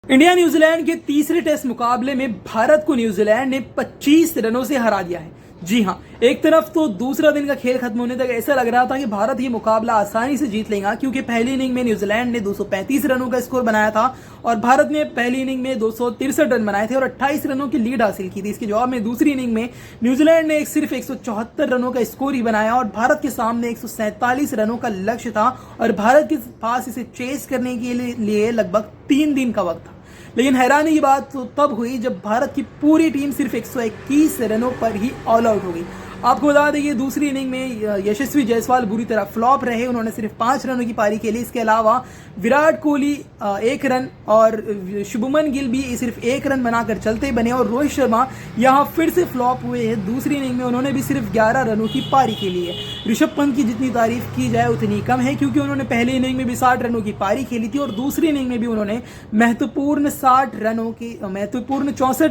India New Zealand के तीसरे test मुकाबले में भारत को न्यूजीलैंड ने 25 रनों से हरा दिया है। जी हां, एक तरफ तो दूसरा दिन का खेल खत्म होने तक ऐसा लग रहा था कि भारत ये मुकाबला आसानी से जीत लेगा, क्योंकि पहली इनिंग में न्यूजीलैंड ने 235 रनों का स्कोर बनाया था और भारत ने पहली इनिंग में 263 रन बनाए थे और 28 रनों की लीड हासिल की थी। इसके जवाब में दूसरी इनिंग में न्यूजीलैंड ने सिर्फ 174 रनों का स्कोर ही बनाया और भारत के सामने 147 रनों का लक्ष्य था और भारत के पास इसे चेस करने के लिए लगभग 3 दिन का वक्त था। लेकिन हैरानी की बात तो तब हुई जब भारत की पूरी टीम सिर्फ 121 रनों पर ही ऑल आउट हो गई। आपको बता दें कि दूसरी इनिंग में यशस्वी जायसवाल बुरी तरह फ्लॉप रहे, उन्होंने सिर्फ 5 रनों की पारी खेली। इसके अलावा विराट कोहली 1 रन और शुभमन गिल भी सिर्फ 1 रन बनाकर चलते बने और रोहित शर्मा यहां फिर से फ्लॉप हुए हैं। दूसरी इनिंग में उन्होंने भी सिर्फ 11 रनों की पारी खेली है। ऋषभ पंत की जितनी तारीफ की जाए उतनी कम है, क्योंकि उन्होंने पहली इनिंग में भी 60 रनों की पारी खेली थी और दूसरी इनिंग में भी उन्होंने महत्वपूर्ण 64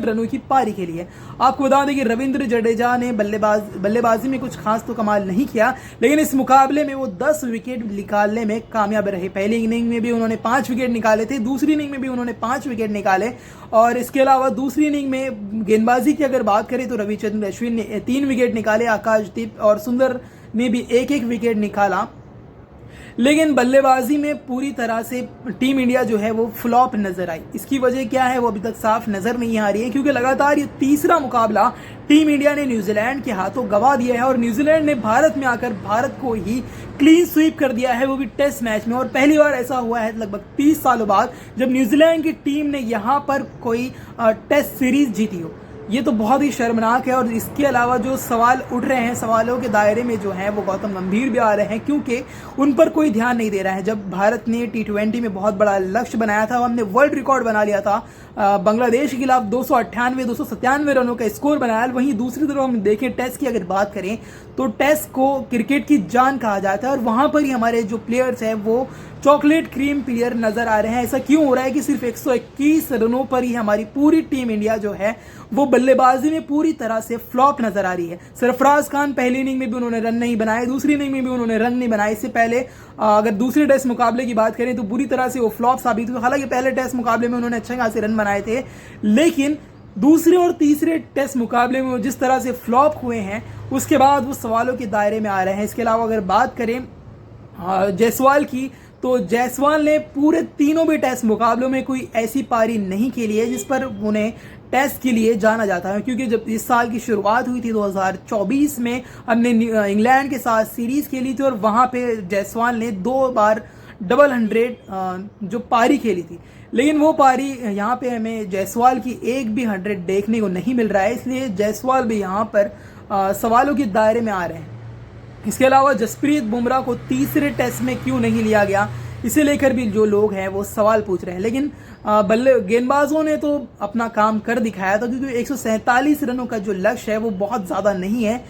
रनों की पारी खेली है। आपको बता दें कि रविंद्र जडेजा ने बल्लेबाजी में कुछ खास तो कमाल नहीं किया, लेकिन इस मुकाबले में वो 10 विकेट निकालने में कामयाब रहे। पहली इनिंग में भी उन्होंने 5 विकेट निकाले थे, दूसरी इनिंग में भी उन्होंने 5 विकेट निकाले और इसके अलावा दूसरी इनिंग में गेंदबाजी की अगर बात करें तो रविचंद्रन अश्विन ने 3 विकेट निकाले, आकाशदीप और सुंदर ने भी 1-1 विकेट निकाला। लेकिन बल्लेबाजी में पूरी तरह से टीम इंडिया जो है वो फ्लॉप नजर आई। इसकी वजह क्या है वो अभी तक साफ नजर नहीं आ रही है, क्योंकि लगातार ये तीसरा मुकाबला टीम इंडिया ने न्यूजीलैंड के हाथों गवा दिया है और न्यूजीलैंड ने भारत में आकर भारत को ही क्लीन स्वीप कर दिया है, वो भी टेस्ट मैच में। और पहली बार ऐसा हुआ है लगभग 30 सालों बाद जब न्यूजीलैंड की टीम ने यहां पर कोई टेस्ट सीरीज जीती हो। ये तो बहुत ही शर्मनाक है। और इसके अलावा जो सवाल उठ रहे हैं, सवालों के दायरे में जो है वो गौतम गंभीर भी आ रहे हैं, क्योंकि उन पर कोई ध्यान नहीं दे रहा है। जब भारत ने T20 में बहुत बड़ा लक्ष्य बनाया था, हमने वर्ल्ड रिकॉर्ड बना लिया था, बांग्लादेश के खिलाफ 297 रनों का स्कोर बनाया। वहीं दूसरी तरफ हम देखें टेस्ट की अगर बात करें तो टेस्ट को क्रिकेट की जान कहा जाता है और वहां पर ही हमारे जो प्लेयर्स हैं वो चॉकलेट क्रीम प्लेयर नजर आ रहे हैं। ऐसा क्यों हो रहा है कि सिर्फ 121 रनों पर ही हमारी पूरी टीम इंडिया जो है वो बल्लेबाजी में पूरी तरह से फ्लॉप नजर आ रही है। सरफराज खान पहली इनिंग में भी उन्होंने रन नहीं बनाए, दूसरी इनिंग में भी उन्होंने रन नहीं बनाए। इससे पहले अगर दूसरे टेस्ट मुकाबले की बात करें तो बुरी तरह से वो फ्लॉप साबित हुए। हालांकि पहले टेस्ट मुकाबले में उन्होंने अच्छे खासे रन बनाए थे, लेकिन दूसरे और तीसरे टेस्ट मुकाबले में वो जिस तरह से फ्लॉप हुए हैं उसके बाद वो सवालों के दायरे में आ रहे हैं। इसके अलावा अगर बात करें जायसवाल की, तो जायसवाल ने पूरे तीनों भी टेस्ट मुकाबलों में कोई ऐसी पारी नहीं खेली है जिस पर उन्हें टेस्ट के लिए जाना जाता है। क्योंकि जब इस साल की शुरुआत हुई थी 2024 में, हमने इंग्लैंड के साथ सीरीज खेली थी और वहां पे जायसवाल ने 2 बार डबल 100 जो पारी खेली थी, लेकिन वो पारी यहाँ पे हमें जायसवाल की एक भी 100 देखने को नहीं मिल रहा है। इसलिए जायसवाल भी यहाँ पर सवालों के दायरे में आ रहे हैं। इसके अलावा जसप्रीत बुमराह को तीसरे टेस्ट में क्यों नहीं लिया गया, इसे लेकर भी जो लोग हैं वो सवाल पूछ रहे हैं। लेकिन गेंदबाजों ने तो अपना काम कर दिखाया था, क्योंकि 147 रनों का जो लक्ष्य है वो बहुत ज़्यादा नहीं है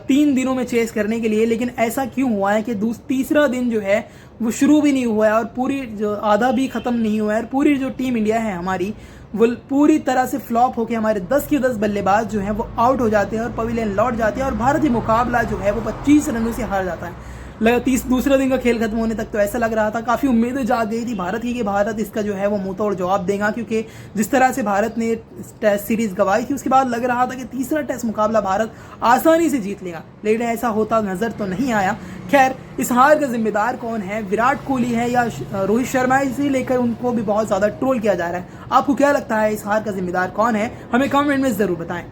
3 दिनों में चेस करने के लिए। लेकिन ऐसा क्यों हुआ है कि तीसरा दिन जो है वो शुरू भी नहीं हुआ है और पूरी जो आधा भी ख़त्म नहीं हुआ है और पूरी जो टीम इंडिया है हमारी वो पूरी तरह से फ्लॉप होकर हमारे 10 के 10 बल्लेबाज जो हैं वो आउट हो जाते हैं और पवेलियन लौट जाते हैं और भारतीय मुकाबला जो है वो 25 रनों से हार जाता है। दूसरे दिन का खेल खत्म होने तक तो ऐसा लग रहा था, काफ़ी उम्मीदें जाग गई थी भारत की कि भारत इसका जो है वो मुंह तोड़ जवाब देगा, क्योंकि जिस तरह से भारत ने टेस्ट सीरीज गंवाई थी उसके बाद लग रहा था कि तीसरा टेस्ट मुकाबला भारत आसानी से जीत लेगा, लेकिन ऐसा होता नजर तो नहीं आया। खैर, इस हार का जिम्मेदार कौन है, विराट कोहली है या रोहित शर्मा, इसे लेकर उनको भी बहुत ज़्यादा ट्रोल किया जा रहा है। आपको क्या लगता है इस हार का जिम्मेदार कौन है, हमें कमेंट में ज़रूर बताएं।